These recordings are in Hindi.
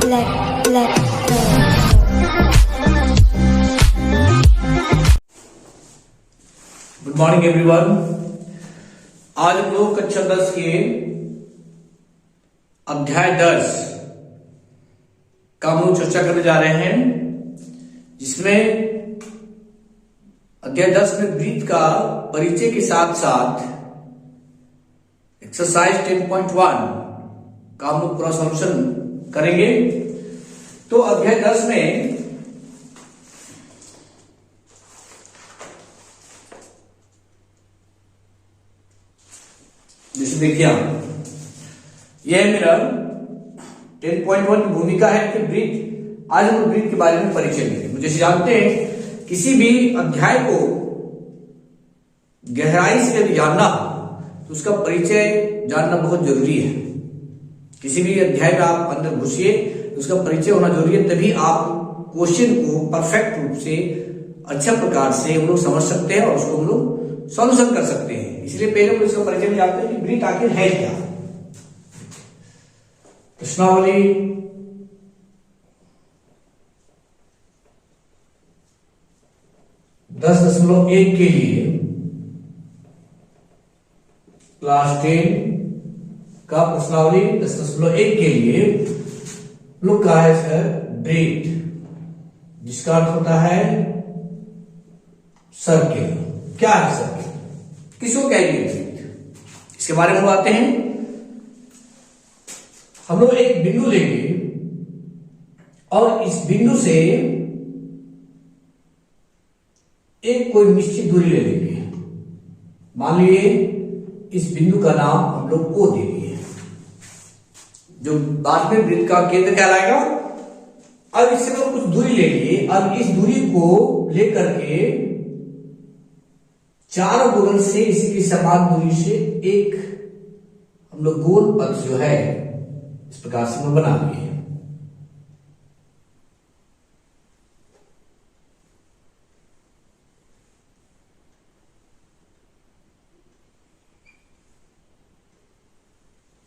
let go. Good morning everyone. आज हम लोग कक्षा 10 के अध्याय 10 का हम लोग चर्चा करने जा रहे हैं, जिसमें अध्याय 10 में ब्रीथ का परिचय के साथ साथ एक्सरसाइज 10.1 का हम लोग पूरा सॉल्यूशन करेंगे। तो अध्याय 10 में जैसे देखिए यह मेरा 10.1 की भूमिका है कि ब्रीथ। आज हम ब्रीथ के बारे में परिचय लेंगे। जैसे जानते हैं किसी भी अध्याय को गहराई से यदि जानना हो तो उसका परिचय जानना बहुत जरूरी है। किसी भी अध्याय में आप अंदर घुसिए, उसका परिचय होना जरूरी है, तभी आप क्वेश्चन को परफेक्ट रूप से अच्छा प्रकार से हम लोग समझ सकते हैं और उसको हम लोग सॉल्यूशन कर सकते हैं। इसलिए पहले हम इसका परिचय में जानते हैं कि ब्रीथ आखिर है क्या। प्रश्नावली 10.1 के लिए क्लास 10 का प्रश्नावली 10.1 के लिए लोग कहा है सर ब्रीथ, जिसका अर्थ होता है सर्किल। क्या है सर्किल, किसको कहेंगे ब्रीथ, इसके बारे में बातें हैं। हम लोग एक बिंदु लेंगे और इस बिंदु से एक कोई निश्चित दूरी ले लेंगे। मान लीजिए इस बिंदु का नाम हम लोग ओ दे दिए, जो बाद में वृत्त का केंद्र कहलाएगा। अब इससे हम कुछ दूरी ले लिए। अब इस दूरी को लेकर के चारों बगल से इसकी समान दूरी से एक हम लोग गोल पथ जो है इस प्रकार से हम बना लिए।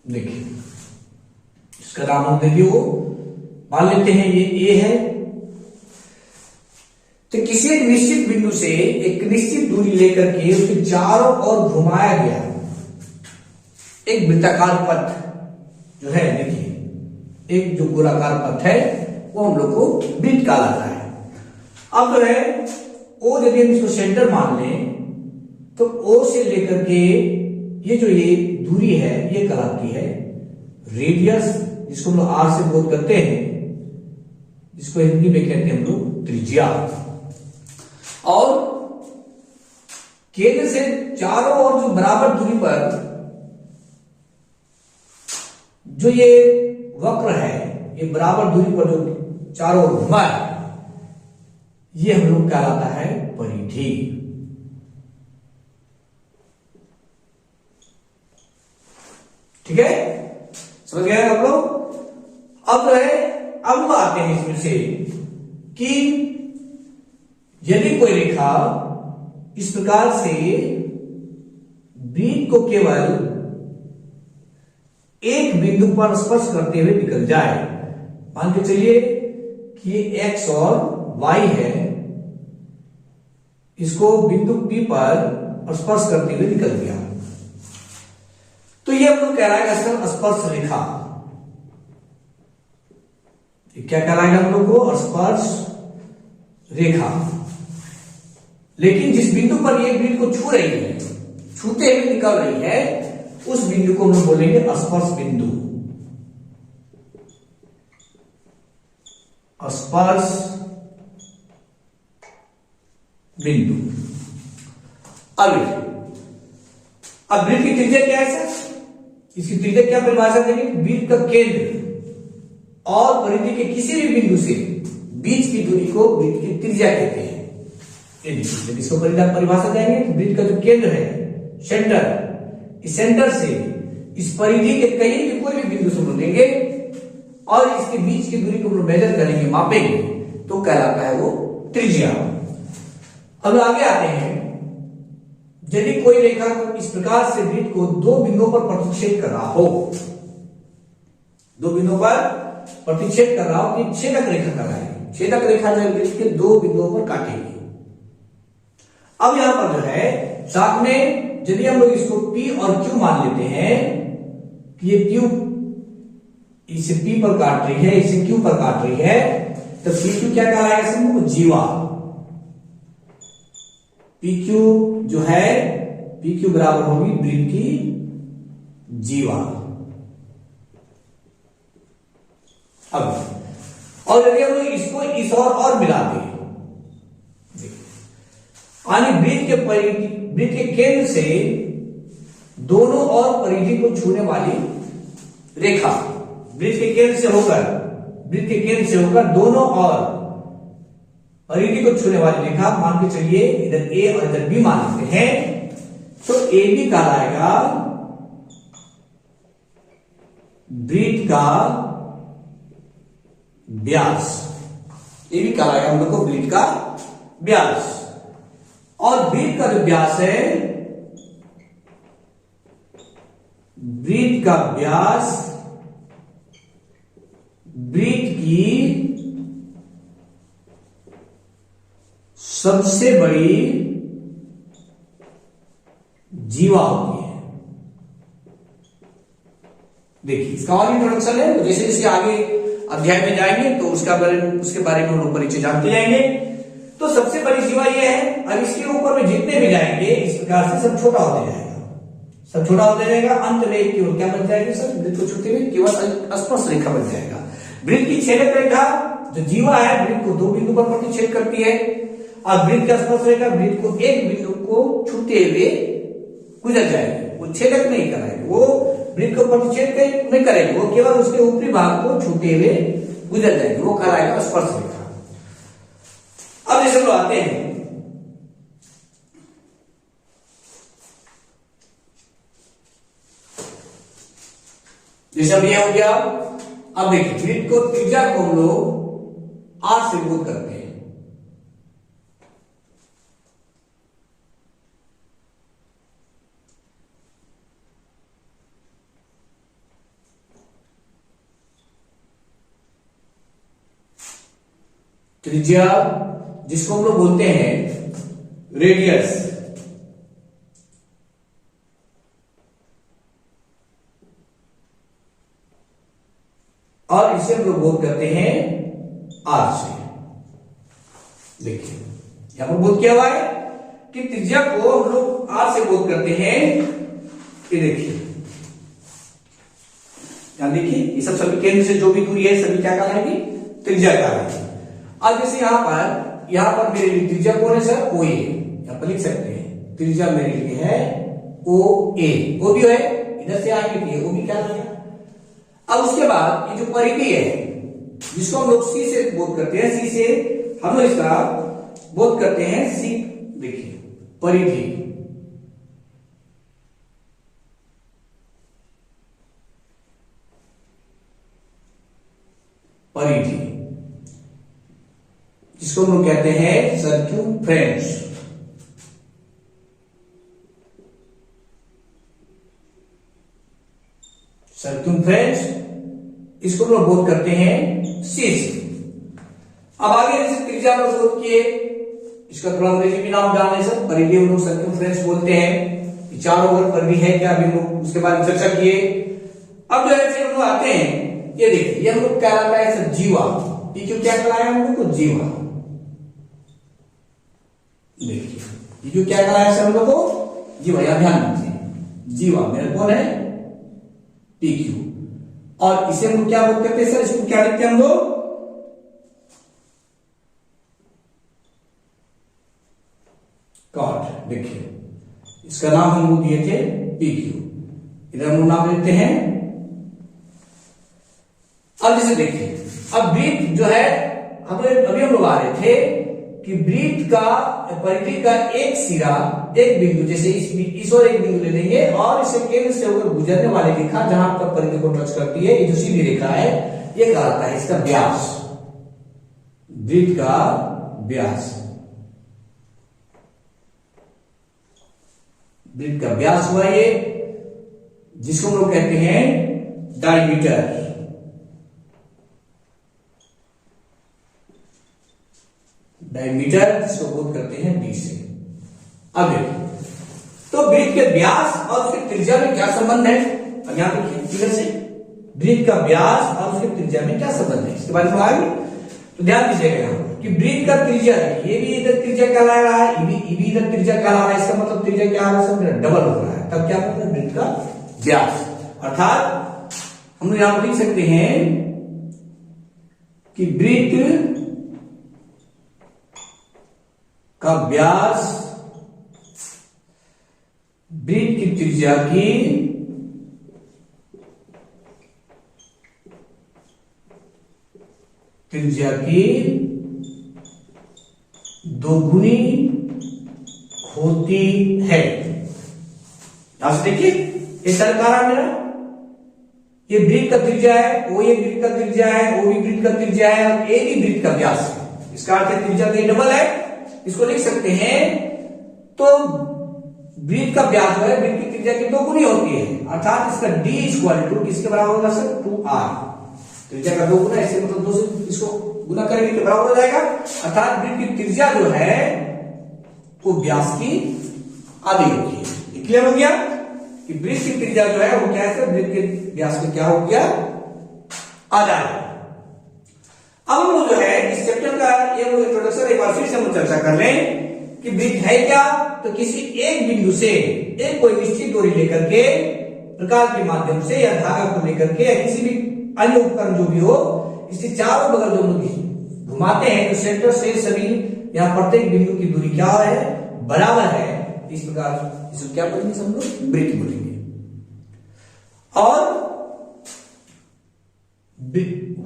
देखिए इसका नाम हम देखिए वो मान लेते हैं ये ए है। तो किसी एक निश्चित बिंदु से एक निश्चित दूरी लेकर के उसके चारों ओर घुमाया गया एक वृत्ताकार पथ जो है, देखिए एक जो गोलाकार पथ है वो हम लोग को ब्रीथ कहलाता है। अब जो है ओ यदि हम इसको सेंटर मान लें तो ओ से लेकर के ये जो ये दूरी है ये कहलाती है रेडियस, जिसको हम लोग आर से बोध करते हैं, जिसको हिंदी में कहते हैं हम लोग त्रिज्या। और केंद्र से चारों ओर जो बराबर दूरी पर जो ये वक्र है, ये बराबर दूरी पर जो चारों ओर घुमा है, ये हम लोग कहलाता है परिधि। ठीक है, समझ गए आप लोग। अब है अब आते हैं इसमें से कि यदि कोई रेखा इस प्रकार से ब्रीथ को केवल एक बिंदु पर स्पर्श करते हुए निकल जाए, मान के चलिए कि ये एक्स और वाई है, इसको बिंदु पी पर स्पर्श करते हुए निकल गया, तो ये हम लोग कहलाएगा सर स्पर्श रेखा। क्या कहलाएगा हम लोग को? स्पर्श रेखा। लेकिन जिस बिंदु पर ये ब्रीथ को छू रही है, छूते हुए निकल रही है, उस बिंदु को हम लोग बोलेंगे स्पर्श बिंदु। स्पर्श बिंदु। अब ब्रीथ की त्रिज्या क्या है सर? इसकी त्रिज्या क्या परिभाषा देंगे? ब्रीथ का केंद्र और परिधि के किसी भी बिंदु से बीच की दूरी को ब्रीथ की त्रिज्या कहते हैं। यदि इसको परिभाषा देंगे तो ब्रीथ का जो केंद्र है, सेंटर, इस सेंटर से इस परिधि के कहीं भी कोई भी बिंदु से हम लेंगे और इसके बीच की दूरी को हम मेजर करेंगे, मापेंगे, तो कहलाता है वो त्रिज्या। अब आगे आते हैं, यदि कोई रेखा इस प्रकार से वृत्त को दो बिंदुओं पर प्रतिच्छेद कर रहा हो, दो बिंदुओं पर प्रतिच्छेद कर रहा हूं कि छेदक रेखा कराएगी। छेदक रेखा जो वृत्त के दो बिंदुओं पर काटेगी। अब यहां पर जो है साथ में यदि हम लोग इसको P और Q मान लेते हैं कि ये Q इसे P पर काट रही है, इसे Q पर काट रही है, तो PQ क्या कहलाएगा समूह? जीवा। PQ जो है PQ बराबर होगी वृत्त की जीवा। अब और यदि हम लोग इसको इस और मिला दें, वृत्त के केंद्र से दोनों और परिधि को छूने वाली रेखा, वृत्त के केंद्र से होकर दोनों और परिधि को छूने वाली रेखा मान के चलिए इधर ए और इधर बी मान लेते हैं, तो ए बी कहलाएगा वृत्त का व्यास। ए बी कहलाएगा हम लोग को वृत्त का व्यास। और वृत्त का जो व्यास है, वृत्त का व्यास वृत्त की सबसे बड़ी जीवा होती है। देखिए इसका और इंट्रोडक्शन है, तो जैसे जैसे आगे अध्याय में जाएंगे तो उसके बारे में हम लोग परिचय जानते जाएंगे। तो सबसे बड़ी जीवा ये है। अब इसके ऊपर में जितने भी जाएंगे इस प्रकार से सब छोटा होते जाएगा, सब छोटा होते जाएगा। अंत में केवल क्या बन जाएगी सर? वृत्त को छूते हुए केवल स्पर्श रेखा बन जाएगा। वृत्त की छेदक रेखा जो जीवा है वृत्त को दो बिंदु पर प्रतिच्छेद करती है, और वृत्त का स्पर्श रेखा वृत्त को एक बिंदु को छूते हुए गुजर जाएगी। वो छेदक नहीं कराएगी, वो वृत्त को प्रतिच्छेद नहीं करेगी, वो केवल उसके ऊपरी भाग को छूते हुए गुजर जाएगी, वो कराएगा स्पर्श रेखा। अब जैसे लोग आते हैं जैसे अब ये हो गया। अब देखिए वृत्त को त्रिज्या को हम लोग R से बोध करते हैं। त्रिज्या जिसको हम लोग बोलते हैं रेडियस, और इसे हम लोग बोध करते हैं R से। देखिए यहां पर बोध किया हुआ है कि त्रिज्या को हम लोग R से बोध करते हैं। ये देखिए यहां देखिए ये सब सभी केंद्र से जो भी दूरी है सभी क्या कहलाएगी? त्रिज्या कहलाएगी। अब जैसे यहां पर मेरे लिए त्रिज्या कौन है सर? ओ ए। यहां पर लिख सकते हैं त्रिज्या मेरे लिए है ओ ए। ओ भी है इधर से आगे की ओ भी क्या है। अब उसके बाद ये जो परिधि है जिसको हम लोग सी से बोध करते हैं, सी से हम लोग इसका बोध करते हैं सी। देखिए परिधि, परिधि जिसको हम लोग कहते हैं सर्क्यूम्फ्रेंस। सर्क्यूम्फ्रेंस इसको हम लोग बोध करते हैं सी से। अब आगे जैसे त्रिज्या हम लोग बोध किए, इसका थोड़ा अंग्रेजी भी नाम जान लें सर, परिधि हम लोग सर्क्यूम्फ्रेंस बोलते हैं। चारों ओर परिधि है क्या, अभी लोग उसके बारे में चर्चा किए। अब जो है फिर हम लोग आते हैं, ये देखिए ये हम लोग क्या कहलाता है सर? जीवा। ये क्यों क्या कहलाया हम लोग को? जीवा। देखिए ये जो क्या कहलाया सर हम लोग को? जीवा। यहां ध्यान दीजिए जीवा मेरा कौन है? PQ। और इसे हम लोग क्या बोलते हैं सर? इसको क्या लिखते हैं हम लोग? कॉट। देखिए इसका नाम हम लोग दिए थे PQ, इधर हम लोग नाम देते हैं। अब जैसे देखिए अब वृत्त जो है अभी हम लोग आ रहे थे कि वृत्त का परिधि का एक सिरा, एक बिंदु, जैसे इस और एक बिंदु ले लेंगे और इसे केंद्र से होकर गुजरने वाली रेखा जहां पर परिधि को टच करती है, ये जो सीधी रेखा है ये कहलाता है इसका व्यास, वृत्त का व्यास। वृत्त का व्यास हुआ ये, जिसको हम लोग कहते हैं डायमीटर। डायमीटर, जिसको बोध करते हैं डी से। अब देखिए, तो वृत्त के व्यास और उसके त्रिज्या में क्या संबंध है? अब यहां पे फिगर से वृत्त का व्यास और उसके त्रिज्या में क्या संबंध है इसके बारे में आगे तो ध्यान दीजिएगा यहाँ कि वृत्त का त्रिज्या, ये भी इधर त्रिज्या कहला रहा है, ये भी इधर त्रिज्या कहला रहा है। इसका मतलब त्रिज्या क्या है? सब डबल हो रहा है। तब क्या मतलब वृत्त का व्यास, अर्थात हम लोग यहां पर लिख सकते हैं कि वृत्त का व्यास वृत्त की त्रिज्या की दोगुनी होती है। यहां से देखिए, ये सरकार मेरा, ये वृत्त का त्रिज्या है, वो ये वृत्त का त्रिज्या है, वो भी वृत्त का त्रिज्या है, और ये भी वृत्त का व्यास है। इसका अर्थ त्रिज्या का डबल है। इसको लिख सकते हैं, तो वृत्त का व्यास जो है वृत्त की त्रिज्या की दोगुनी होती है, अर्थात इसका d इक्वल टू किसके बराबर होगा सर? 2r। त्रिज्या का दोगुना, ऐसे मतलब 2 से इसको गुना करेंगे तो बराबर हो जाएगा, अर्थात वृत्त की त्रिज्या जो है वो व्यास की आधी होती है। क्लियर हो गया कि वृत्त की त्रिज्या जो है वो क्या है सर? वृत्त के व्यास का क्या हो गया? आधा है। अब हम जो है इस चैप्टर का ये इंट्रोडक्शन एक बार फिर से हम चर्चा कर लें कि वृत्त है क्या। तो किसी एक बिंदु से एक कोई निश्चित दूरी लेकर के प्रकाश के माध्यम से या धागा को लेकर के या किसी भी अन्य उपकरण जो भी हो, इसके चारों बगल जो लोग घुमाते हैं तो सेंटर से सभी यहाँ प्रत्येक बिंदु की दूरी क्या है? बराबर है। इस प्रकार इसको क्या बोलेंगे सब लोग? वृत्त बोलेंगे। और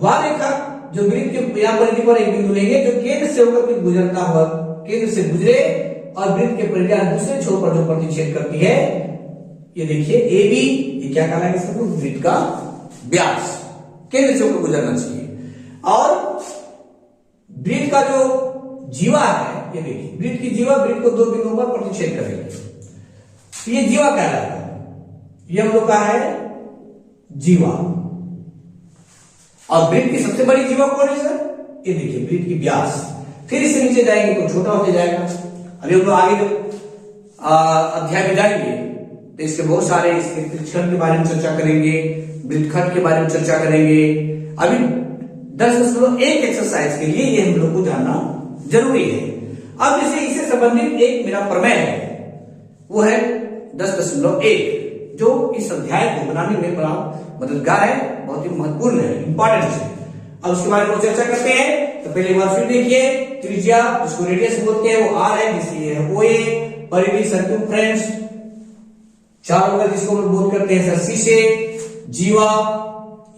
वह रेखा जो वृत्त के यहाँ परिधि पर एक बिंदु लेंगे जो केंद्र से होकर के गुजरता हुआ, केंद्र से गुजरे और वृत्त के परिधि दूसरे छोर पर जो प्रतिच्छेद करती है, ये देखिए ए बी, ये क्या कहलाएगा सब लोग? वृत्त का व्यास, केंद्र से होकर गुजरना चाहिए। और वृत्त का जो जीवा है, ये देखिए वृत्त की जीवा वृत्त को दो बिंदुओं पर प्रतिच्छेद करेगी, तो ये जीवा कहलाएगा। ये हम लोग का है जीवा। और वृत्त की सबसे बड़ी जीवा कौन है सर? ये देखिए वृत्त की व्यास। फिर इससे नीचे जाएंगे तो छोटा होते जाएगा। अभी हम लोग आगे जो अध्याय में जाएंगे तो इसके बहुत सारे इसके त्रिक्षण के बारे में चर्चा करेंगे, वृत्तखंड के बारे में चर्चा करेंगे। अभी 10.1 एक्सरसाइज के लिए ये हम लोग को जानना जरूरी है। अब जैसे इससे संबंधित एक मेरा प्रमेय है, वो है 10.1, जो इस अध्याय को बनाने में बड़ा मददगार है, बहुत ही महत्वपूर्ण है, इंपॉर्टेंट है। अब उसके बारे में चर्चा करते हैं। तो पहले बार फिर देखिए, त्रिज्या जिसको रेडियस बोलते हैं वो आर है, जिसकी है ओ ए, परिधि सर्कमफ्रेंस, चारों बगल जिसको हम बोध करते हैं सर सी से, जीवा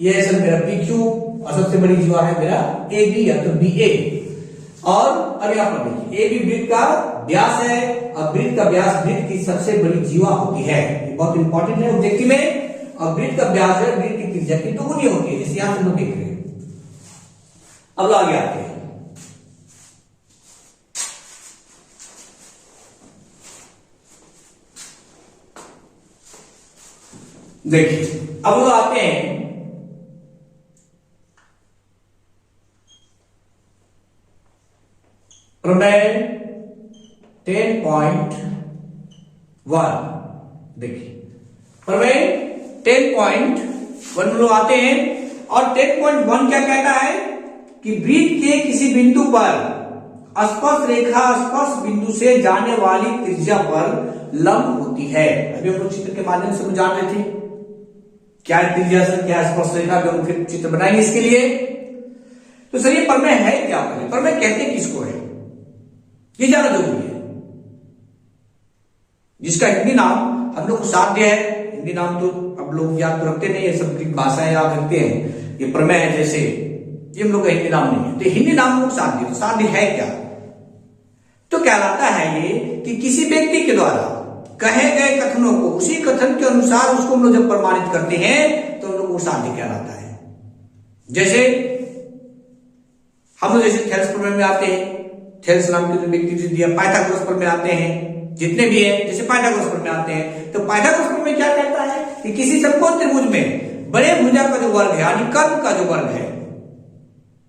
ये है सर मेरा पी क्यू, और सबसे बड़ी जीवा है मेरा ए बी या तो बी ए। और अब यहां पर देखिए ए बी वृत्त का व्यास है, और वृत्त का व्यास वृत्त की सबसे बड़ी जीवा होती है। ये बहुत इंपॉर्टेंट है ऑब्जेक्टिव में। और वृत्त का व्यास है वृत्त की त्रिज्या की दोगुनी होती है, जैसे यहां से लोग देख रहे हैं। अब आगे आते हैं। देखिए अब लोग आते हैं प्रमेय 10.1। देखिए प्रमेय 10.1 लोग आते हैं, और 10.1 क्या कहता है कि वृत्त के किसी बिंदु पर स्पर्श रेखा स्पर्श बिंदु से जाने वाली त्रिज्या पर लंब होती है। अभी हम लोग चित्र के माध्यम से जान रहे थे क्या त्रिज्या से क्या स्पर्श रेखा, हम फिर चित्र बनाएंगे इसके लिए। तो सर ये प्रमेय है क्या? प्रमेय कहते किसको है ये जानना जरूरी है, जिसका हिंदी नाम हम लोग को साध्य है। हिंदी नाम तो अब लोग याद तो रखते नहीं है, सब भाषाएं याद रखते हैं। ये प्रमेय है जैसे, ये हम लोग का हिंदी नाम नहीं है, तो हिंदी नाम लोग साध्य। तो साध्य है क्या? तो कहलाता है ये कि किसी व्यक्ति के द्वारा कहे गए कथनों को उसी कथन के अनुसार उसको हम लोग जब प्रमाणित करते हैं तो हम लोग वो साध्य कहलाता है। जैसे हम लोग जैसे थेल्स प्रमेय में आते हैं, थेल्स नाम के जो व्यक्ति जो दिया, पाइथागोरस प्रमेय में आते हैं, जितने भी है जैसे पाइथागोरस प्रमेय में आते हैं। तो पाइथागोरस प्रमेय क्या कहता है कि किसी समकोण त्रिभुज में बड़े भुजा का जो वर्ग है, यानी कर्ण का जो वर्ग है,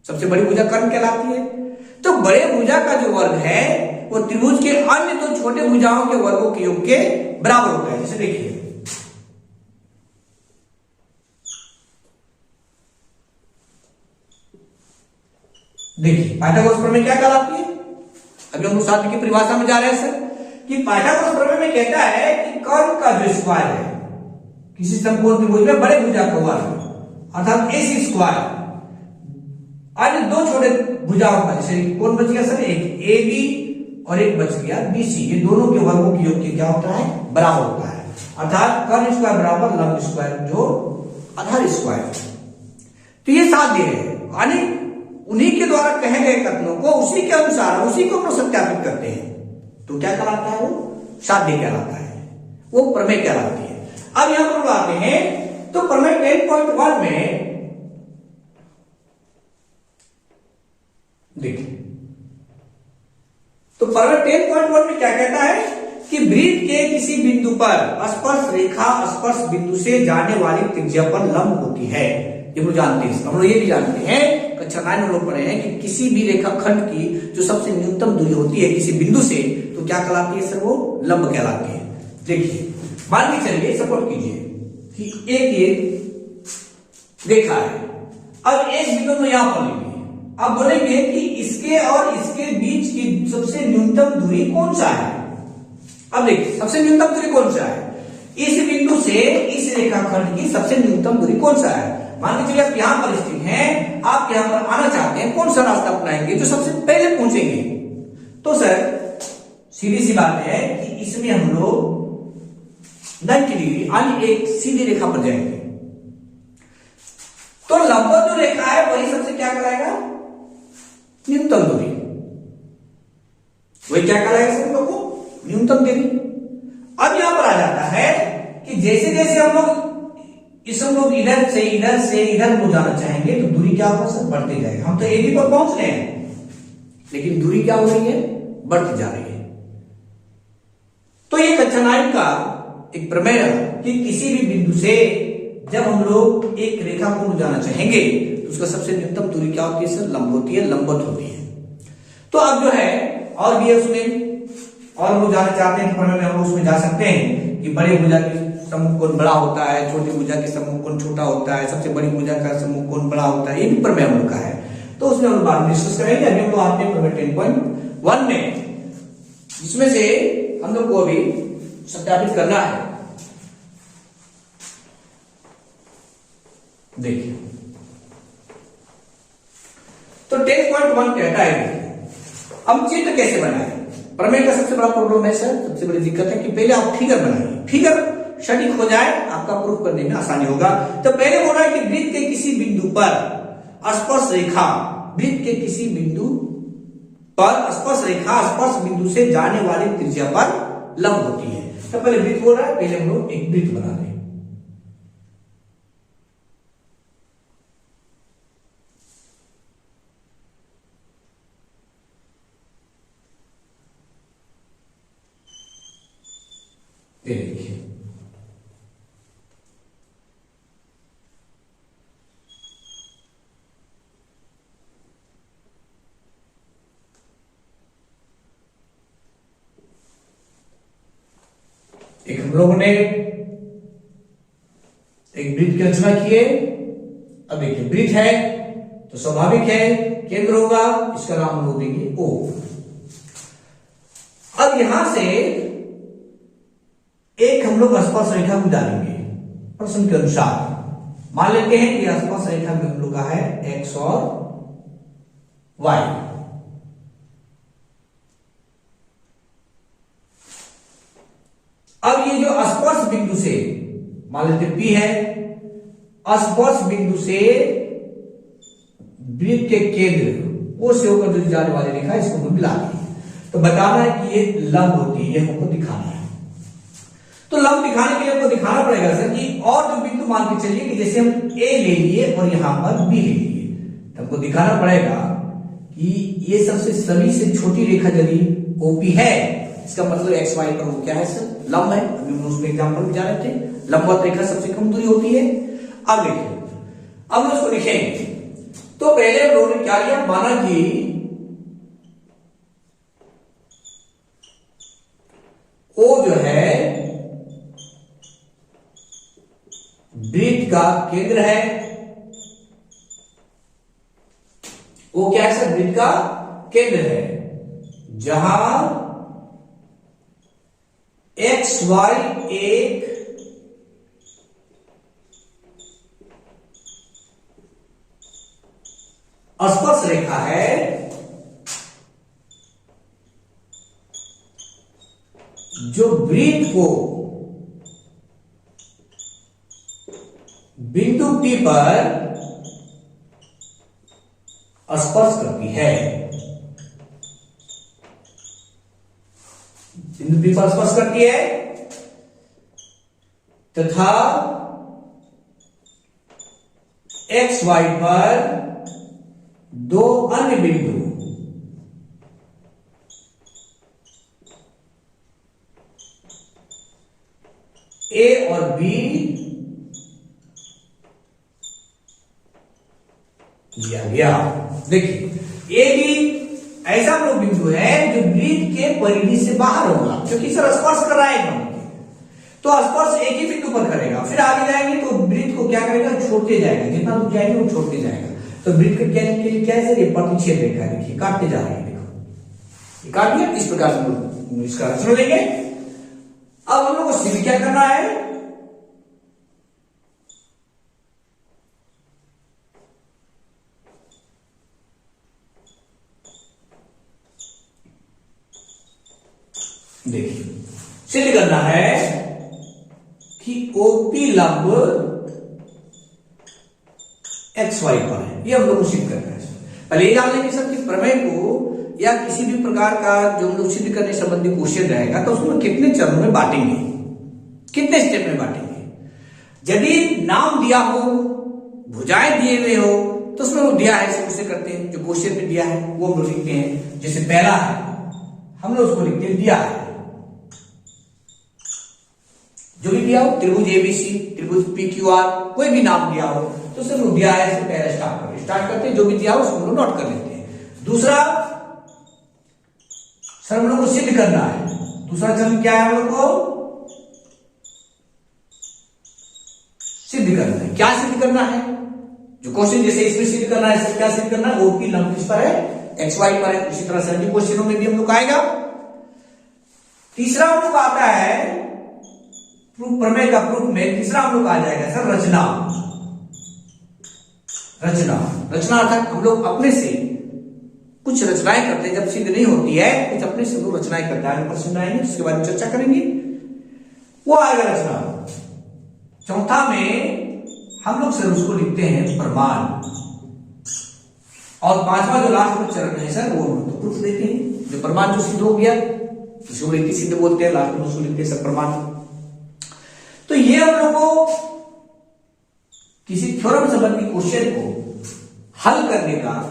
सबसे बड़ी भुजा कर्ण कहलाती है। तो बड़े भुजा का जो वर्ग है वो त्रिभुज के अन्य दो छोटे भुजाओं के वर्गों के योग के बराबर होता है। जैसे देखिए पाइथागोरस प्रमेय क्या कहलाती है? अभी हम लोग साथ की परिभाषा में जा रहे हैं सर कि पाइथागोरस प्रमेय में कहता है कि कर्ण का जो स्क्वायर है किसी समकोण त्रिभुज में बड़े भुजा का वर्ग अर्थात AC स्क्वायर अन्य दो छोटे भुजाओं का, जैसे कौन बच गया सर, एक AB और एक बच गया BC, ये दोनों के वर्गों के योग के क्या होता है? बराबर होता है। अर्थात कर्ण स्क्वायर बराबर लंब स्क्वायर जो आधार स्क्वायर। तो ये साध्य है, यानी उन्हीं के द्वारा कहे गए कथनों को उसी के अनुसार उसी को हम लोग सत्यापित करते हैं, तो क्या कहलाता है? वो साध्य कहलाता है, वो प्रमेय कहलाती है। अब यहां पर आते हैं तो प्रमेय 10.1 में देखिए, तो प्रमेय 10.1 में क्या कहता है कि वृत्त के किसी बिंदु पर स्पर्श रेखा स्पर्श बिंदु से जाने वाली त्रिज्या पर लंब होती है। ये हम लोग जानते हैं, हम लोग ये भी जानते हैं, कक्षा 9 में लोग पढ़े हैं कि किसी भी रेखाखंड की जो सबसे न्यूनतम दूरी होती है किसी बिंदु से, तो क्या कहलाती है सर? वो लंब कहलाती है। देखिए मान के चलिए, सपोर्ट कीजिए कि एक ये रेखा है, अब एक बिंदु में यहां पर लेंगे, अब बोलेंगे कि इसके और इसके बीच की सबसे न्यूनतम दूरी कौन सा है? अब देखिए सबसे न्यूनतम दूरी कौन सा है? इस बिंदु से इस रेखाखंड की सबसे न्यूनतम दूरी कौन सा है? मान के चलिए आप यहां पर स्थित हैं, आप यहां पर आना चाहते हैं, कौन सा रास्ता अपनाएंगे जो सबसे पहले पहुंचेंगे? तो सर सीधी सी बात है कि इसमें हम लोग 90 डिग्री यानी एक सीधी रेखा पर जाएंगे, तो लंबवत जो रेखा है वही सबसे क्या कराएगा? न्यूनतम दूरी, वही क्या कराएगा सर लोगों को? न्यूनतम दूरी। अब यहां पर आ जाता है कि जैसे जैसे हम लोग इधर से इधर को जाना चाहेंगे तो दूरी क्या होगा सर? बढ़ती जाएगी। हम तो AB पर पहुंच रहे हैं, लेकिन दूरी क्या हो रही है? बढ़ती जा रही है। तो ये कक्षा 9 का एक प्रमेय कि किसी भी बिंदु से जब हम लोग एक रेखा को जाना चाहेंगे तो उसका सबसे न्यूनतम दूरी क्या होती है सर? लंब होती है, लंबवत होती है। तो अब जो है और भी है उसमें, और हम लोग जाना चाहते हैं तो प्रमेय में हम लोग उसमें जा सकते हैं कि बड़े भुजा की समूह कोण बड़ा होता है, छोटी भुजा के समूह कोण छोटा होता है, सबसे बड़ी भुजा का समूह कोण बड़ा होता है, ये भी प्रमेय हम लोग का है। तो उसमें हम बाद में डिस्कस करेंगे। अभी हम लोग आते हैं प्रमेय 10.1 में, जिसमें से हम लोग को अभी सत्यापित करना है। देखिए तो 10.1 कहता है हम चित्र कैसे बनाए? प्रमेय का सबसे बड़ा प्रॉब्लम है सर, सबसे बड़ी दिक्कत है कि पहले आप फिगर बनाइए, फिगर सटीक हो जाए आपका प्रूफ करने में आसानी होगा। तो पहले बोल रहा है कि वृत्त के किसी बिंदु पर स्पर्श रेखा, वृत्त के किसी बिंदु पर स्पर्श रेखा स्पर्श बिंदु से जाने वाली त्रिज्या पर लंब होती है। तो पहले वृत्त बोल रहा है, पहले हम लोग एक वृत्त बना लें। देखिए एक हम लोगों ने एक वृत्त की रचना की है। अब देखिए वृत्त है तो स्वाभाविक है केंद्र होगा, इसका नाम हम लोग देंगे O। अब यहां से एक हम लोग स्पर्श रेखा को डालेंगे प्रश्न के अनुसार। मान लेते हैं कि स्पर्श रेखा में हम लोग का है X और Y। अब ये जो स्पर्श बिंदु से मान लेते P है, स्पर्श बिंदु से वृत्त के केंद्र O से होकर जो जाने वाली रेखा इसको हम मिला देंगे। तो बताना है कि ये लंब होती है, ये हमको दिखाना है। तो लंब दिखाने के लिए हमको दिखाना पड़ेगा सर कि और जो बिंदु मान के चलिए कि जैसे हम A ले लिए और यहां पर B ले लिए, तो हमको दिखाना पड़ेगा कि ये सबसे सभी से छोटी रेखा यदि OP है, इसका मतलब एक्स वाई पर वो क्या है सर? लंब है। अभी हम उसमें एग्जांपल में जा रहे थे, लंबवत रेखा सबसे कम दूरी होती है। अब देखिए, अब हम उसको लिखेंगे। तो पहले हम लोगों ने क्या लिया? माना कि ओ जो है वृत्त का केंद्र है। वो क्या है सर? वृत्त का केंद्र है, जहां एक्स वाई एक स्पर्श रेखा है, जो वृत्त को बिंदु P पर स्पर्श करती है। बिंदु P पर स्पर्श करती है तथा एक्स वाई पर दो अन्य बिंदु ए और बी लिया गया। देखिए ए भी ऐसा वो बिंदु है जो वृत्त के परिधि से बाहर होगा, क्योंकि सर स्पर्श कर रहा है तो स्पर्श एक ही बिंदु पर करेगा। फिर आगे जाएंगे तो वृत्त को क्या करेगा? छोड़ते जाएगा, जितना दूर जाएंगे वो छोड़ते जाएगा। तो वृत्त के लिए क्या है? ये प्रतिच्छेद रेखा देखिए काटते जा रहे हैं। देखो काट दिया। इस प्रकार से इसका रचना लेंगे। अब हम लोग को सिद्ध क्या करना है? देखिए सिद्ध करना है कि ओपी लंब एक्स वाई पर है। ये हम लोग को सिद्ध करना है। पहले ये जान लेंगे सर कि प्रमेय को या किसी भी प्रकार का जो हम लोग सिद्ध करने संबंधी क्वेश्चन रहेगा तो उसमें कितने चरणों में बांटेंगे, कितने स्टेप में बांटेंगे। यदि नाम दिया हो, भुजाएं दिए हुए हो, तो उसमें वो दिया है उसे करते हैं। जो क्वेश्चन में दिया है वो हम लोग लिखते हैं। जैसे पहला है हम लोग उसको लिखते हैं दिया है, जो भी दिया हो, त्रिभुज एबीसी, त्रिभुज PQR, कोई भी नाम दिया हो तो उसे हम लोग दिया है से पहले स्टार्ट करते हैं। जो भी दिया हो उसको हम लोग नोट कर लेते हैं। दूसरा सर हम लोग को सिद्ध करना है। दूसरा चरण क्या है? हम लोग को सिद्ध करना है। क्या सिद्ध करना है? जो क्वेश्चन जैसे इसमें सिद्ध करना है, क्या सिद्ध करना है? ओपी लंब किस पर है? एक्स वाई पर है। इसी तरह से अन्य क्वेश्चनों में भी हम लोग आएगा। तीसरा हम लोग आता है प्रूफ, प्रमेय का प्रूफ में तीसरा हम लोग आ जाएगा सर रचना। रचना रचना अर्थात हम लोग अपने से कुछ रचनाएं करते हैं। जब सिद्ध नहीं होती है कुछ अपने से लोग रचनाएं करते हैं। प्रश्न आएंगे उसके बाद में चर्चा करेंगे, वो आएगा रचना। चौथा में हम लोग सर उसको लिखते हैं प्रमाण। और पांचवा जो लास्ट में चरण है सर वो तो प्रूफ देते हैं। जो प्रमाण जो सिद्ध हो गया उसको रीति सिद्ध बोलते हैं, लास्ट में उसको लिखते हैं सर प्रमाण। तो ये हम लोग को किसी थ्योरम संबंधी क्वेश्चन को हल करने का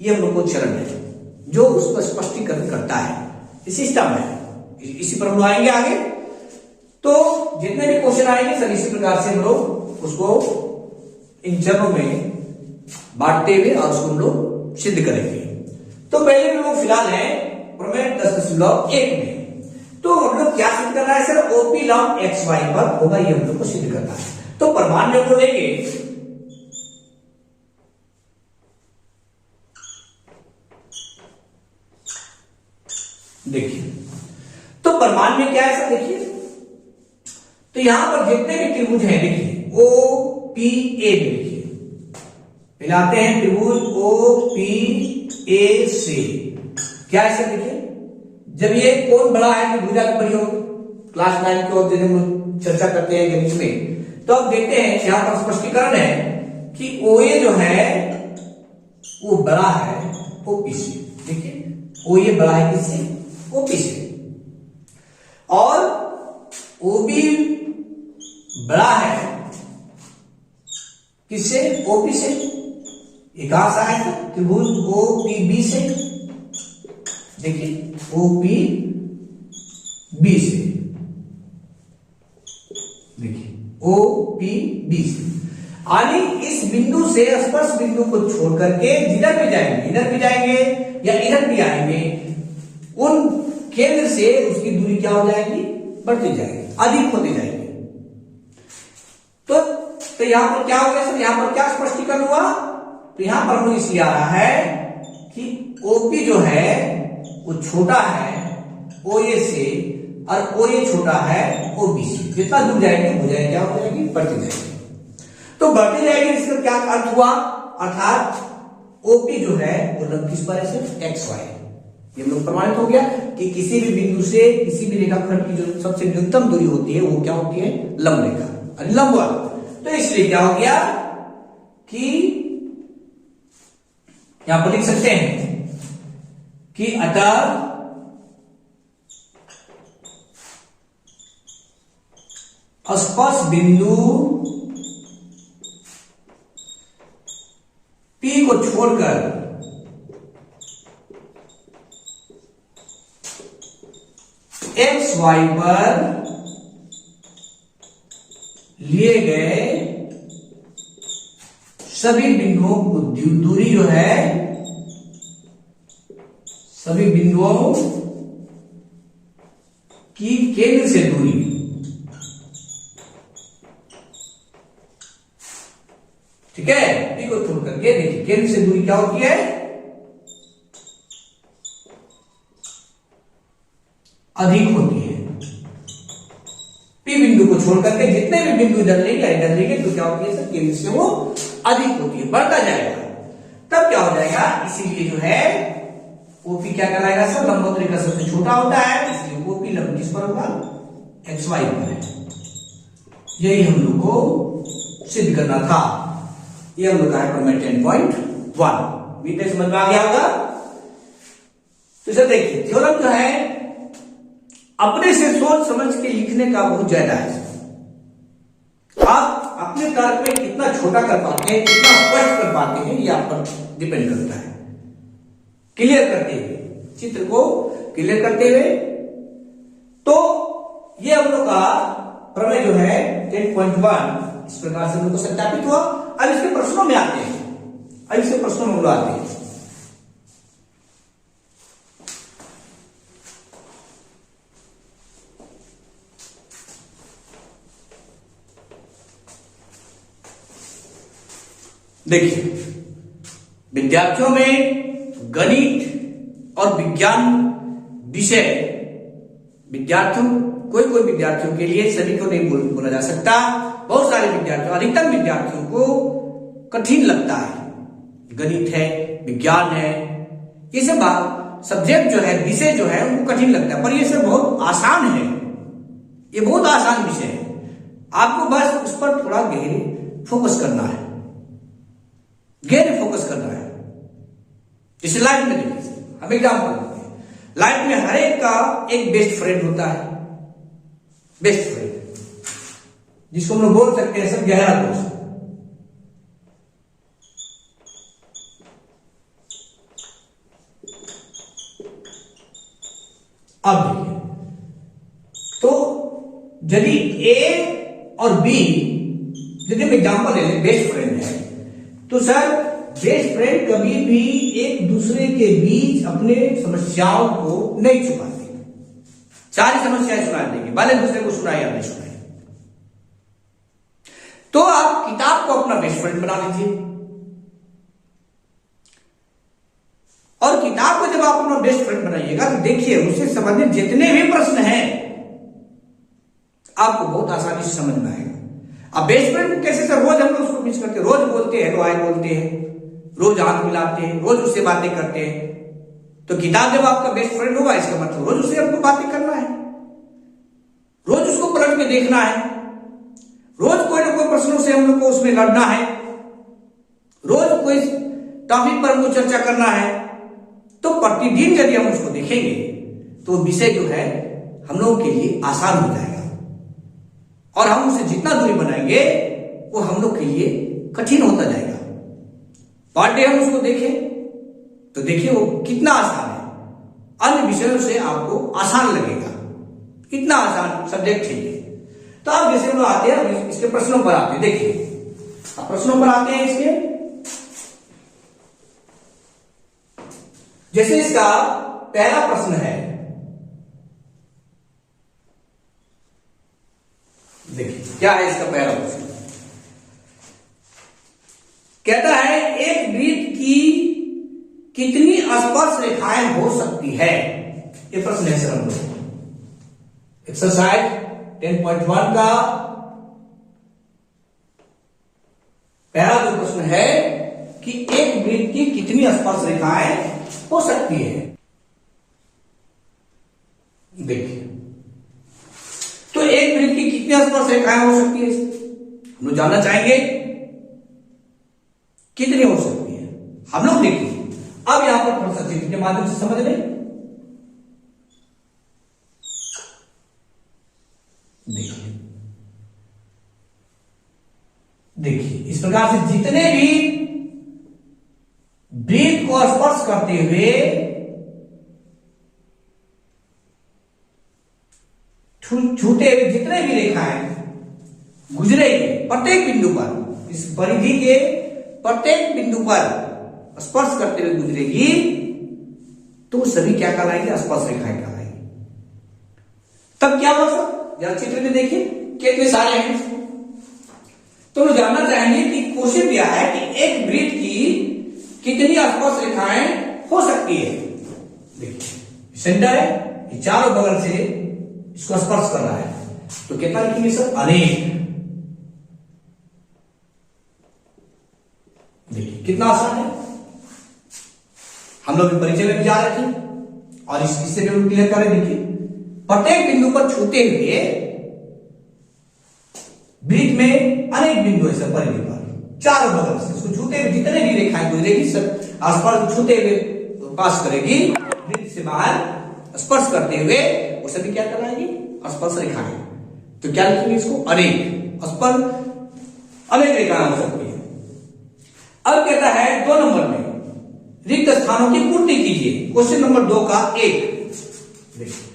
ये हम लोग को चरण है जो उसका स्पष्टीकरण करता है। इसी सिस्टम है, इसी पर हम लोग आएंगे आगे। तो जितने भी क्वेश्चन आएंगे सर इसी प्रकार से हम लोग उसको इन चरणों में बांटते हुए और उसको हम लोग सिद्ध करेंगे। तो पहले हम लोग फिलहाल है प्रमेय 10.1 में। तो हम लोग क्या सिद्ध करना है सर? ओपी लंब एक्स वाई पर होगा, ये हम लोग को सिद्ध करना है। तो प्रमाण में हम लोग लेंगे देखिए। तो प्रमाण में क्या है सर? देखिए तो यहां पर जितने भी त्रिभुज हैं देखिए ओ पी ए देखिए मिलाते हैं त्रिभुज ओ पी ए से। क्या है सर? देखिए जब ये कोण बड़ा है तो भुजा बड़ी हो। क्लास 9 की ओर जब हम चर्चा करते हैं गणित में तो अब देखते हैं यहां पर स्पष्टीकरण है कि OA जो है वो बड़ा है OP से। देखिए OA बड़ा है किससे? OP से। और OB बड़ा है किससे? OP से। ये कहां से आया था? त्रिभुज OPB से। देखिए OPB से, देखिए OPB से। यानी इस बिंदु से स्पर्श बिंदु को छोड़ करके जिधर भी जाएंगे, इधर भी जाएंगे या इधर भी आएंगे, उन केंद्र से उसकी दूरी क्या हो जाएगी, बढ़ती जाएगी, अधिक होती जाएगी। तो यहां पर क्या हो गया सर, यहां पर क्या स्पष्टीकरण हुआ, तो यहां पर हमें इसलिए आ रहा है कि ओपी जो है वो छोटा है ओए से और ओए छोटा है ओबी से। जितना दूर जाएंगे हो जाएगी, क्या हो जाएगी, बढ़ती जाएगी। तो बढ़ती जाएगी, इसका क्या अर्थ हुआ, अर्थात ओपी जो है वो लंब किस पर है सर, एक्स वाई। ये हम लोग प्रमाणित हो गया कि किसी भी बिंदु से किसी भी रेखाखंड की जो सबसे न्यूनतम दूरी होती है वो क्या होती है, लंब रेखा, लंबवत। तो इसलिए क्या हो गया कि यहां पर लिख सकते हैं कि अतः स्पर्श बिंदु P को छोड़कर एक्स वाई पर लिए गए सभी बिंदुओं को दूरी जो है, सभी बिंदुओं की केंद्र से दूरी, ठीक है, P को छोड़ करके देखिए केंद्र से दूरी क्या होती है, अधिक होती है। P बिंदु को छोड़ करके जितने भी बिंदु इधर लेंगे तो क्या होती है सर, केंद्र से वो अधिक होती है, बढ़ता जाएगा। तब क्या हो जाएगा, इसीलिए जो है ओपी क्या कहलाएगा सर, लंबवत रेखा सबसे छोटा होता है, इसलिए ओपी लंब किस पर होगा, एक्स वाई पर है। यही हम लोग को सिद्ध करना था। ये हम लोग का है प्रमेय 10.1। बीते समझ में आ गया होगा। तो सर देखिए थ्योरम जो है अपने से सोच समझ के लिखने का बहुत ज्यादा है। आप अपने तर्क में कितना छोटा कर पाते हैं, कितना स्पष्ट कर पाते हैं, ये आप पर डिपेंड करता है। क्लियर करते हुए, चित्र को क्लियर करते हुए, तो ये हम लोग का प्रमेय जो है 10.1 इस प्रकार से हम लोग को सत्यापित हुआ। अब इसके प्रश्नों में आते हैं, अब इसके प्रश्नों में आते हैं। देखिए विद्यार्थियों में गणित और विज्ञान विषय, कोई विद्यार्थियों के लिए सभी को नहीं बोला जा सकता, बहुत सारे विद्यार्थियों, अधिकतर विद्यार्थियों को कठिन लगता है। गणित है, विज्ञान है, ये सब सब्जेक्ट जो है, विषय जो है उनको कठिन लगता है, पर ये सब बहुत आसान है। ये बहुत आसान विषय है, आपको बस उस पर थोड़ा गहरे फोकस करना है, गहरे फोकस करना है। जैसे लाइफ में देखिए, हम एग्जाम्पल देते हैं, लाइफ में हर एक का एक बेस्ट फ्रेंड होता है, बेस्ट फ्रेंड जिसको हम लोग बोल सकते हैं सर गहरा दोस्त। अब देखिए, तो यदि ए और बी, यदि हम एग्जाम्पल ले लें बेस्ट फ्रेंड है, तो सर बेस्ट फ्रेंड कभी भी एक दूसरे के बीच अपने समस्याओं को नहीं छुपाते, सारी समस्याएं सुना देंगे, भले दूसरे को सुनाए या नहीं सुनाए। तो आप किताब को अपना बेस्ट फ्रेंड बना लीजिए, और किताब को जब आप अपना बेस्ट फ्रेंड बनाइएगा तो देखिए उससे संबंधित जितने भी प्रश्न हैं आपको बहुत आसानी से समझ में आएगा। अब बेस्ट फ्रेंड कैसे सर, रोज हम लोग उसको मिस करते हैं, रोज बोलते हैं, हाय बोलते हैं, रोज हाथ मिलाते हैं, रोज उससे बातें करते हैं। तो किताब जब आपका बेस्ट फ्रेंड होगा इसका मतलब रोज उससे आपको बातें करना है, रोज उसको पलट के देखना है, रोज कोई ना कोई प्रश्नों से हम लोग को उसमें लड़ना है, रोज कोई टॉपिक पर हमको चर्चा करना है। तो प्रतिदिन यदि हम उसको देखेंगे तो विषय जो है हम लोगों के लिए आसान हो जाएगा, और हम उसे जितना दूरी बनाएंगे वो हम लोग के लिए कठिन होता जाएगा। पर डे हम उसको देखें तो देखिए वो कितना आसान है, अन्य विषयों से आपको आसान लगेगा, कितना आसान सब्जेक्ट है ये। तो आप जैसे लोग आते हैं इसके प्रश्नों पर आते हैं, देखिए प्रश्नों पर आते हैं इसके। जैसे इसका पहला प्रश्न है क्या है इसका पहला क्वेश्चन? कहता है एक वृत्त की कितनी स्पर्श रेखाएं हो सकती है? ये प्रश्न है सर हम लोग एक्सरसाइज 10.1 का पहला जो प्रश्न है कि एक वृत्त की कितनी स्पर्श रेखाएं हो सकती है। देखिए, तो एक वृत्त की कितनी स्पर्श रेखाएं हो सकती है हम लोग जानना चाहेंगे, कितनी हो सकती है हम लोग। देखिए अब यहां पर थोड़ा सा चित्र के माध्यम से समझ लें। देखिए इस प्रकार से जितने भी वृत्त को स्पर्श करते हुए छूते हुए जितने भी रेखाएं गुजरेगी प्रत्येक बिंदु पर, इस परिधि के प्रत्येक बिंदु पर स्पर्श करते हुए गुजरेगी, तो सभी क्या कहलाएंगे? स्पर्श रेखाएं कहलाएंगी। तब क्या होगा सर? जरा चित्र में देखिए कितने सारे हैं। तो हम जानना चाहेंगे कि क्वेश्चन दिया है कि एक वृत्त की कितनी स्पर्श रेखाएं हो सकती है। देखिए सेंटर है, ये चारों बगल से इसको स्पर्श कर रहा है, तो कितना लिखेंगे सर? अनेक। देखिए कितना आसान है, हम लोग परिचय में भी जा रहे थे और इससे भी क्लियर करें। देखिए प्रत्येक बिंदु पर छूते हुए वृत्त में अनेक बिंदु है सर परिधि पर, चारों बगल से इसको छूते हुए जितने भी रेखाएं गुजरेगी सब आसपास छूते हुए पास करेगी, वृत्त से बाहर स्पर्श करते हुए वो सभी क्या कहलाएगी? स्पर्श रेखाएं। तो क्या लिखेंगे इसको? अनेक। स्पर्श अनेक रेखाएं हो सकती है। अब कहता है 2 नंबर में रिक्त स्थानों की पूर्ति कीजिए। क्वेश्चन नंबर 2 का 1 देखिए,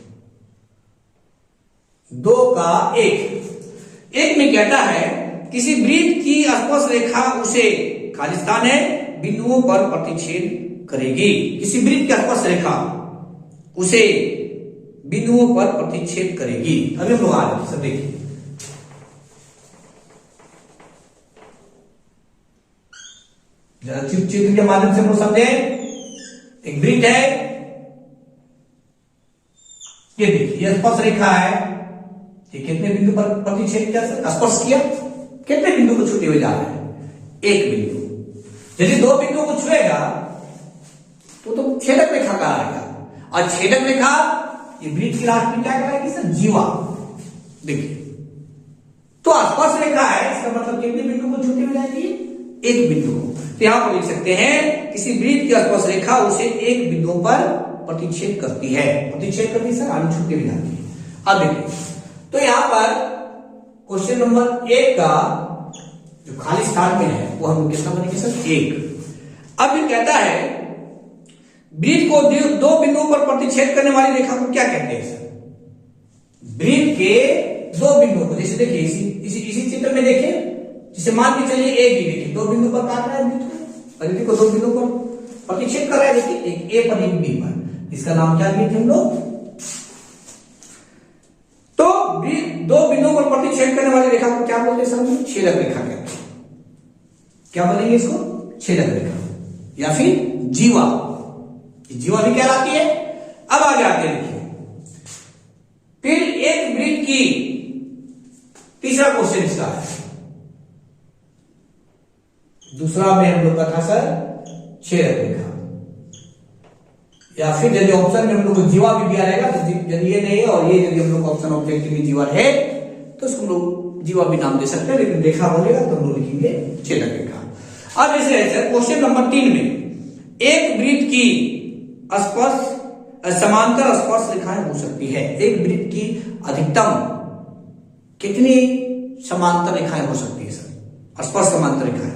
2 का 1 में कहता है किसी वृत्त की स्पर्श रेखा उसे खाली स्थान है बिंदुओं पर प्रतिच्छेद करेगी। किसी वृत्त की स्पर्श रेखा उसे बिंदुओं पर प्रतिच्छेद करेगी। अभी हम लोग आ रहे हैं सब देखिए। चित्र के माध्यम से हम लोग समझे। एक वृत्त है, ये देखिए ये स्पर्श रेखा है, ये कितने बिंदु पर प्रतिच्छेद किया? स्पर्श किया, कितने बिंदु को छूते हुए जा रहा है? एक बिंदु। यदि 2 बिंदुओं को छुएगा तो छेदक रेखा कहलाएगा, और छेदक रेखा ये वृत्त की राशि क्या कहलाएगी सर? जीवा। देखिए तो स्पर्श रेखा है, इसका मतलब कितने बिंदु को छूते हुए जाएगी? एक बिंदु को। तो यहां पर लिख सकते हैं किसी वृत्त की स्पर्श रेखा उसे एक बिंदु पर प्रतिच्छेद करती है। प्रतिच्छेद करती है सर, आगे छूते हुए जाती है। अब देखिए तो यहां पर क्वेश्चन नंबर 1 का जो खाली स्थान में है वो हम कितना बनेंगे सर? 1। अब ये कहता है वृत्त को 2 बिंदुओं पर प्रतिच्छेद करने वाली रेखा को क्या कहते हैं सर? वृत्त के 2 बिंदुओं को, जैसे देखिए इसी चित्र में देखिए, जिसे मान के चलिए एक ही देखिए 2 बिंदु पर काट रहा है वृत्त को 2 बिंदु पर प्रतिच्छेद कर रहा है। देखिए एक ए पर एक बी पर, इसका नाम क्या दिए थे हम लोग? तो 2 बिंदुओं पर प्रतिच्छेद करने वाली रेखा को क्या बोलते हैं सर? छेदक रेखा कहते हैं। क्या बोलेंगे इसको? छेदक रेखा या फिर जीवा। जीवा भी कहलाती है। अब आगे आते हैं देखिए, फिर एक वृत्त की तीसरा क्वेश्चन इसका है। दूसरा में हम लोग का था सर छेदक रेखा, या फिर यदि ऑप्शन में हम लोग को जीवा भी दिया रहेगा तो यदि ये नहीं है और ये यदि हम लोग ऑप्शन ऑब्जेक्टिव में जीवा है तो उसको लोग जीवा भी नाम दे सकते हैं, लेकिन रेखा बोलेगा तो हम लोग लिखेंगे छेदक रेखा। अब ऐसे है क्वेश्चन नंबर 3 में एक वृत्त की स्पर्श समांतर स्पर्श रेखाएं हो सकती है। एक वृत्त की अधिकतम कितनी समांतर रेखाएं हो सकती है सर? स्पर्श समांतर रेखाएं।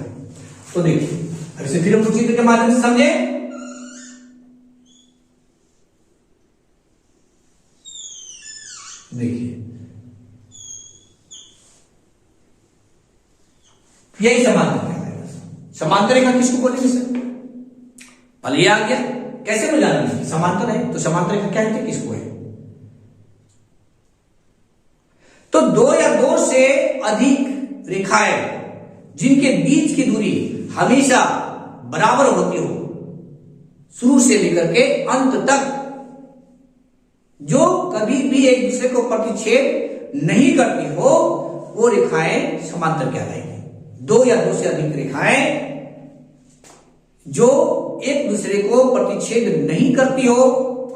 तो देखिए ऐसे फिर हम लोग चित्र के माध्यम से समझे। देखिए यही समांतर रेखा है। समांतर रेखा किसको बोलेंगे सर? पहले ये आ गया, कैसे में जानेंगे? समांतर है तो समांतर रेखा क्या है, किसको है? तो 2 या 2 से अधिक रेखाएं जिनके बीच की दूरी हमेशा बराबर होती हो, शुरू से लेकर के अंत तक, जो कभी भी एक दूसरे को प्रतिच्छेद नहीं करती हो, वो रेखाएं समांतर कहलाएंगी। दो या दो से अधिक रेखाएं जो एक दूसरे को प्रतिच्छेद नहीं करती हो,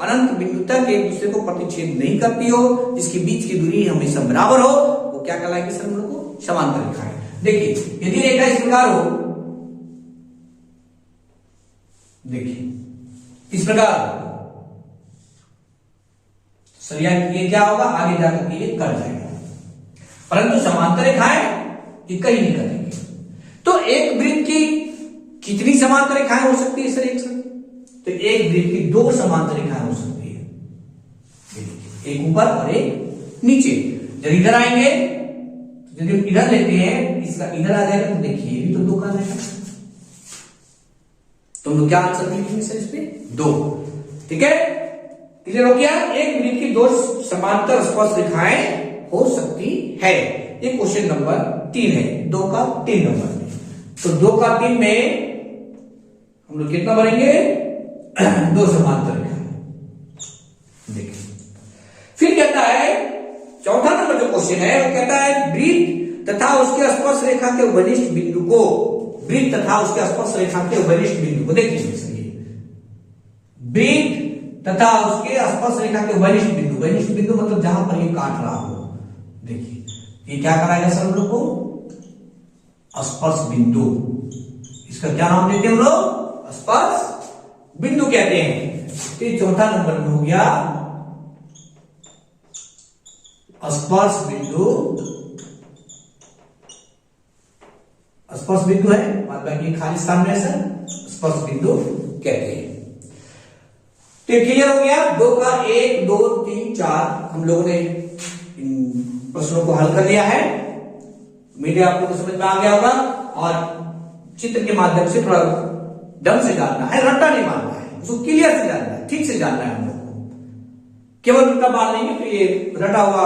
अनंत बिंदु तक एक दूसरे को प्रतिच्छेद नहीं करती हो, जिसके बीच की दूरी हमेशा बराबर हो, वो क्या कहलाएगी सर? हम लोग को समांतर रेखाएं। देखिए यदि रेखा इस प्रकार हो, देखिए इस प्रकार सरिया ये क्या होगा, आगे जाकर के ये कट जाएगा, परंतु समांतर रेखाएं ये कहीं नहीं कटेंगे। तो एक वृत्त की कितनी समांतर रेखाएं हो सकती है सर? एक साथ तो एक वृत्त की दो समांतर रेखाएं हो सकती है, एक ऊपर और एक नीचे। जब इधर आएंगे, यदि हम इधर लेते हैं, इसका इधर आ जाएगा, तो देखिए ये भी तो दो का रहेगा। तो हम लोग क्या आंसर लिखेंगे सर इस पे? दो। ठीक है, क्लियर हो गया? एक वृत्त की दो समांतर स्पर्श रेखाएं हो सकती है। ये क्वेश्चन नंबर 3 है, 2 का 3 नंबर में। तो 2 का 3 में हम लोग कितना भरेंगे? दो समांतर रेखाएं। देखिए फिर कहता है, चौथा नंबर जो क्वेश्चन है वो कहता है वृत्त तथा उसके स्पर्श रेखा के वरिष्ठ बिंदु को, वृत्त तथा उसके स्पर्श रेखा के वरिष्ठ बिंदु को, देखिए वृत्त तथा उसके स्पर्श रेखा के वरिष्ठ बिंदु, वरिष्ठ बिंदु मतलब जहां पर ये काट रहा हो। देखिए ये क्या कराएगा सर हम लोग को? स्पर्श बिंदु। इसका क्या नाम देते हैं हम लोग? स्पर्श बिंदु कहते हैं। तो चौथा नंबर में हो गया स्पर्श बिंदु। स्पर्श बिंदु है, मतलब कि खाली स्थान में सर स्पर्श बिंदु कहते हैं। तो क्लियर हो गया? 2 का 1 2 3 4 हम लोगों ने इन प्रश्नों को हल कर लिया है। मीडिया आपको तो समझ में आ गया होगा, और चित्र के माध्यम से थोड़ा ढंग से जानना है, रट्टा नहीं मारना है, उसको क्लियर से जानना है, ठीक से जानना है हम लोग को। केवल रट्टा मार लेंगे तो ये रटा हुआ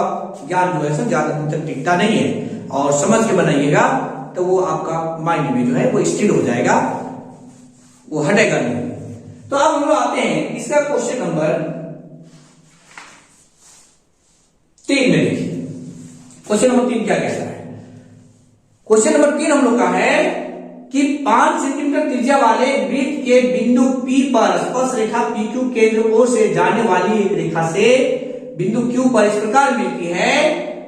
ज्ञान जो है सर ज्यादा दिन तक टिकता नहीं है, और समझ के बनाइएगा तो वो आपका माइंड में जो है वो स्थिर हो जाएगा, वो हटेगा नहीं। तो अब हम लोग आते हैं इसका क्वेश्चन नंबर 3 में। देखिए क्वेश्चन नंबर 3 क्या कहता है? क्वेश्चन नंबर 3 हम लोग का है कि 5 सेंटीमीटर त्रिज्या वाले वृत्त के बिंदु P पर स्पर्श रेखा PQ केंद्र O से जाने वाली रेखा से बिंदु Q पर इस प्रकार मिलती है,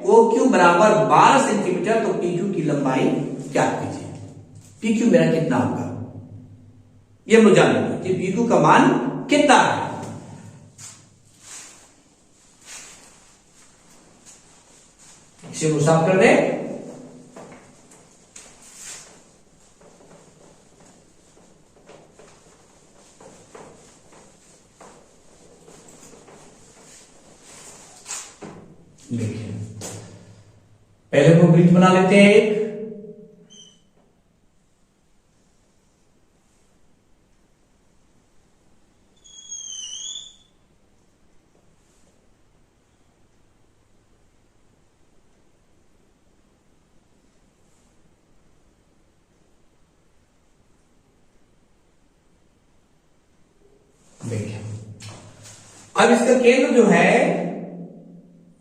OQ बराबर 12 सेंटीमीटर। तो PQ की लंबाई क्या कीजिए? PQ मेरा कितना होगा ये हम लोग जानेंगे कि PQ का मान कितना है। इसे वो साफ कर दे। देखिए पहले वो वृत्त बना लेते हैं एक। देखिए अब इसका केंद्र जो है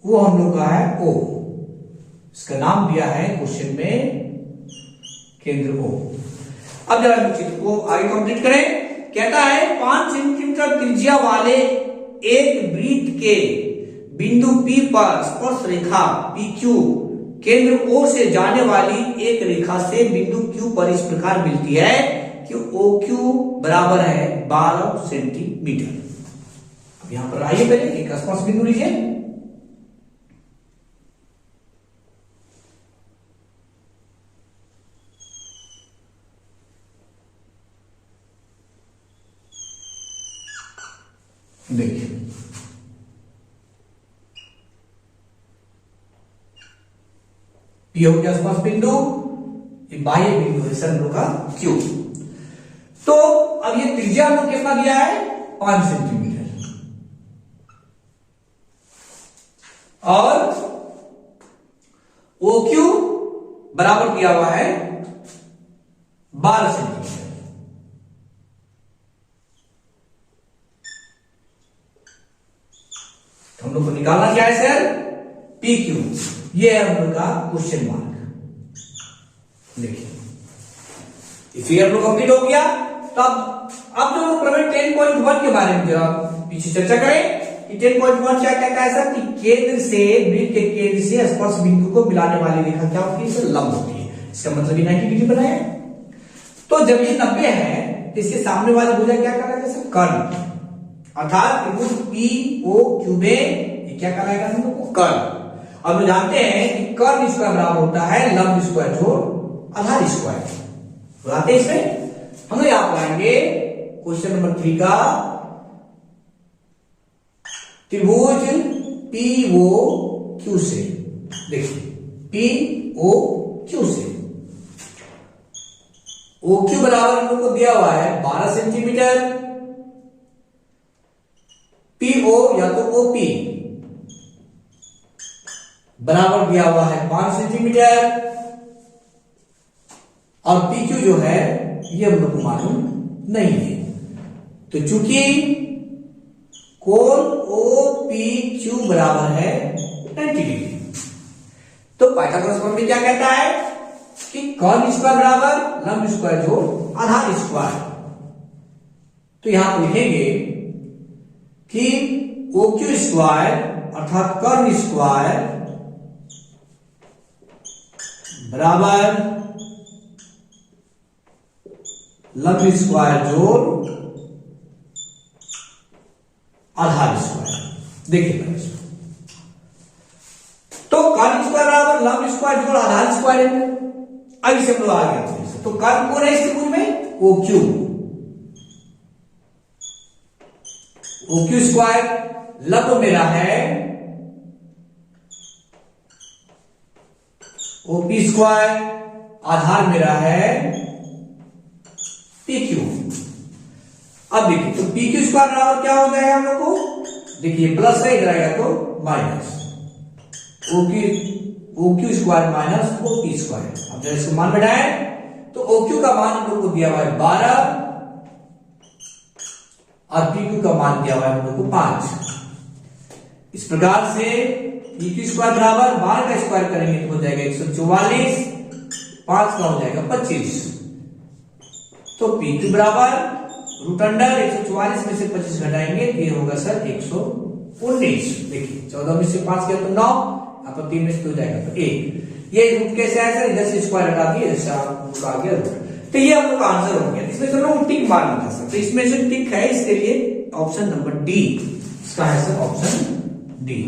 वो हम लोग का है O। इसका नाम दिया है क्वेश्चन में केंद्र O। अब जरा चित्र को आगे कंप्लीट करें। कहता है 5 सेंटीमीटर त्रिज्या वाले एक वृत्त के बिंदु P पर स्पर्श रेखा PQ केंद्र O से जाने वाली एक रेखा से बिंदु Q पर इस प्रकार मिलती है कि OQ बराबर है 12 सेंटीमीटर। अब यहां पर आइए पहले एक स्पर्श बिंदु लीजिए। देखिए P हो गया स्पर्श बिंदु, ये बाह्य बिंदु है सर का Q। तो अब ये त्रिज्या हम लोग कितना दिया है? 5 सेंटीमीटर, और OQ बराबर दिया हुआ है 12 सेंटीमीटर। तो हम लोग को निकालना क्या है सर, पी क्यू। ये है हम लोग का क्वेश्चन मार्क। देखिए ये फिगर हम लोग कंप्लीट हो गया। तो अब जो प्रमेय 10.1 के बारे में जरा पीछे चर्चा करें कि 10.1 क्या कहता है सर, कि केंद्र से वृत्त के केंद्र से स्पर्श बिंदु को मिलाने वाली रेखा क्या होती है सर, लंब होती है। इसका मतलब ये 90 डिग्री बनाए। तो जब ये 90 है तो इसके सामने वाली भुजा क्या कहलाएगा सर, कर्ण। अर्थात त्रिभुज पी ओ क्यू में ये क्या कहलाएगा हम लोग को, कर्ण। अब हम जानते हैं कि कर्ण स्क्वायर बराबर होता है लंब स्क्वायर जोड़ आधार स्क्वायर। बुलाते इसमें हम लोग यहां पढ़ाएंगे क्वेश्चन नंबर 3 का, त्रिभुज पी ओ क्यू से। देखिए पी ओ क्यू से ओ क्यू बराबर हम लोग को दिया हुआ है 12 सेंटीमीटर, पी ओ या तो ओ पी बराबर दिया हुआ है 5 सेंटीमीटर, और पी क्यू जो है ये हम लोग को मालूम नहीं है। तो चूंकि कोण ओ पी क्यू बराबर है 90 डिग्री, तो पाइथागोरस प्रमेय में क्या कहता है कि कर्ण स्क्वायर बराबर लंब स्क्वायर जोड़ आधार स्क्वायर। तो यहां पर लिखेंगे कि ओ क्यू स्क्वायर अर्थात कर्ण स्क्वायर बराबर लंब स्क्वायर जोड़ आधार स्क्वायर। देखिए तो कर्ण स्क्वायर बराबर लंब स्क्वायर जोड़ आधार स्क्वायर है। अब इसे हम लोग आगे आते हैं। तो कर्ण कौन है इस त्रिभुज में, O Q. O Q square लंब मेरा है ओ पी स्क्वायर, आधार मेरा है पी क्यू। अब देखिए तो पी क्यू स्क्वायर बराबर क्या हो जाएगा हम लोग को, देखिए प्लस है, इधर आएगा तो minus O Q square minus O P square. अब जब इसको मान बैठाए तो ओ क्यू का मान हम लोग को दिया हुआ है 12 और पी क्यू का मान दिया हुआ है हम लोग को 5। इस प्रकार से पी क्यू स्क्वायर बराबर 12 का स्क्वायर करेंगे तो हो जाएगा 144, 5 का हो जाएगा 25। तो पी क्यू बराबर रूट अंडर 144 में से 25 घटाएंगे तो ये होगा सर 119। देखिए 14 में से 5 किया तो 9, यहाँ पर 3 में से 2 जाएगा तो 1। ये रूट कैसे आया सर, इधर से स्क्वायर हटा दिए, इधर से रूट आ गया रूट। तो ये हम लोग का आंसर हो गया। इसमें से लोग टिक मारना था सर, तो इसमें से टिक है, इसके लिए ऑप्शन नंबर डी इसका है सर, ऑप्शन डी।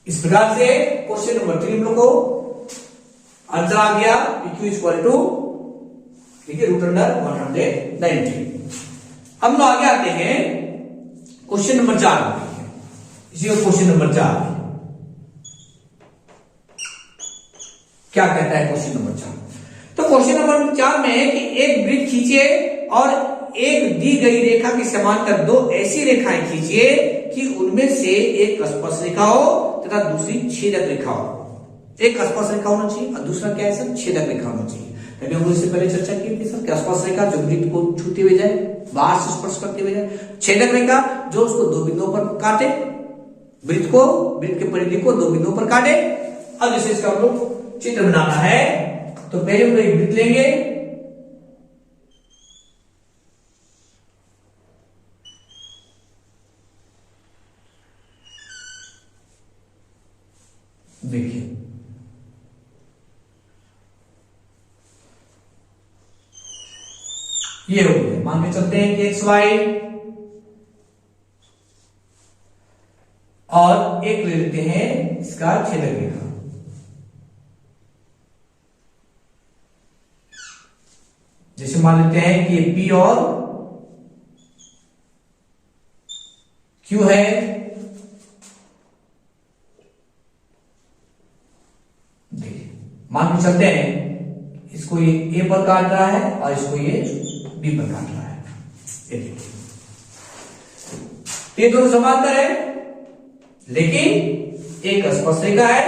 इस प्रकार से क्वेश्चन नंबर 3 हम लोग को आंसर आ गया PQ इक्वल टू, ठीक है, रूट अंडर 190। हम लोग आगे आते हैं क्वेश्चन नंबर 4 में। इसी क्वेश्चन नंबर 4 क्या कहता है क्वेश्चन नंबर 4। तो क्वेश्चन नंबर 4 में है कि एक वृत्त खींचिए और एक दी गई रेखा की समांतर 2 ऐसी रेखाएं खींचिए कि उनमें से एक स्पर्श रेखा हो तथा दूसरी छेदक रेखा हो। एक स्पर्श रेखा होना चाहिए और दूसरा क्या है सर, छेदक रेखा होना चाहिए। अभी हम इससे पहले चर्चा की थी सर, स्पर्श रेखा जो वृत्त को छूते हुए जाए, बाहर से स्पर्श करते हुए जाए। छेदक रेखा जो उसको 2 बिंदुओं पर काटे, वृत्त के परिधि को 2 बिंदुओं पर काटे। अब जैसे इसका हम लोग चित्र बनाना है तो पहले हम लोग एक वृत्त लेंगे, देखिए ये हो गया। मान के चलते हैं कि एक्स वाई, और एक ले लेते हैं इसका छेदक रेखा। जैसे मान लेते हैं कि ये P और Q है। देखिए मान के चलते हैं इसको ये A पर काट रहा है और इसको ये B पर काट रहा है। ये देखिए ये दोनों समांतर है, लेकिन एक स्पर्श रेखा है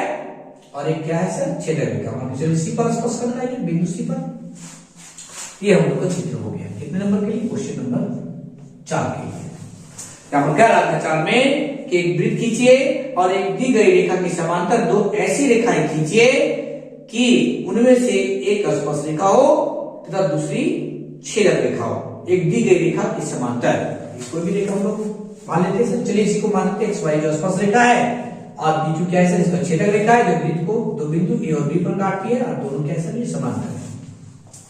और एक क्या है सर, छेदक रेखा। मान लीजिए सी पर स्पर्श करना है, बिंदु सी पर। ये हम लोग का चित्र हो गया। कितने नंबर के लिए? क्वेश्चन नंबर 4 के लिए। यहाँ पर क्या रहा था 4 में कि एक वृत्त खींचिए और एक दी गई रेखा के समांतर दो ऐसी रेखाएं खींचिए कि उनमें से एक स्पर्श रेखा हो तथा दूसरी छेदक रेखा हो, एक दी गई रेखा के समांतर। कोई भी रेखा हम लोग मान लेते हैं। चलिए इसी को मानते हैं XY जो स्पर्श रेखा है और बीच क्या है सर, इसका छेदक रेखा है जो वृत्त को दो बिंदु A और B पर काटती है और दोनों क्या है सर, ये समांतर है।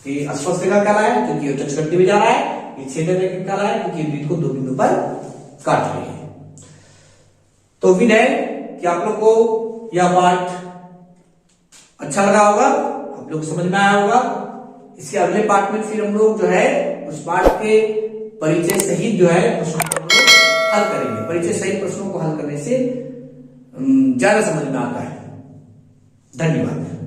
ये स्पर्श रेखा कहलाया क्योंकि ये टच करते हुए जा रहा है, ये छेदक रेखा कहलाया क्योंकि वृत्त को दो बिंदु पर काट रही है। तो उम्मीद है कि आप लोग को यह पाठ अच्छा लगा होगा, आप लोग समझ में आया होगा। इसके अगले पार्ट में फिर हम लोग जो है उस पाठ के परिचय सहित जो है प्रश्नों को हम लोग हल करेंगे। परिचय सहित प्रश्नों को हल करने से ज्यादा समझ में आता है। धन्यवाद।